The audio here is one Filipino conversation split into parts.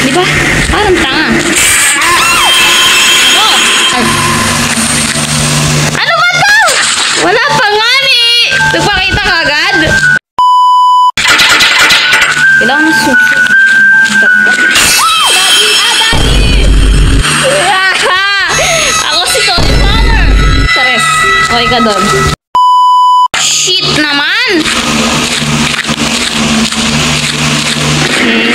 Di ba? Parang tanga. Ay. Ano ba to? Wala pa nga ni. Nagpakita ka agad. Kailangan na susi. Ako si Tony Palmer. Chares. Okay ka doon. Shit naman. Okay.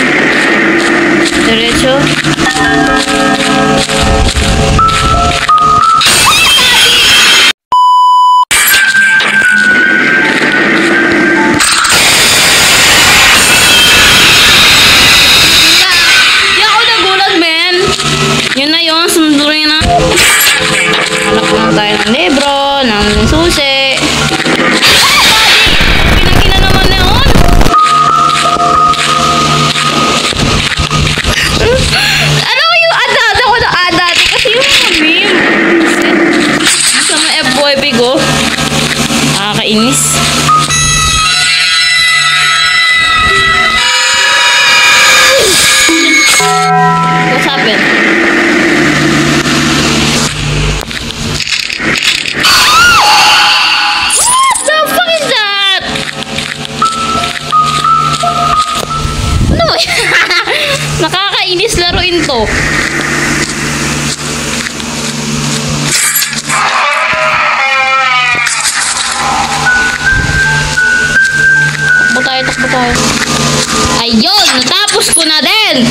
Diretso. Yun na yun, sundurin na. Hanap lang tayo ng libro, ng susi. Pinagina naman na yun. Ano yung adat? Ako na adat. Kasi yung mga meme. Sa mga FYP ko. Nakakainis. What's happened? Nakakainis laruin to. Takbo tayo. Ayun! Natapos ko na din!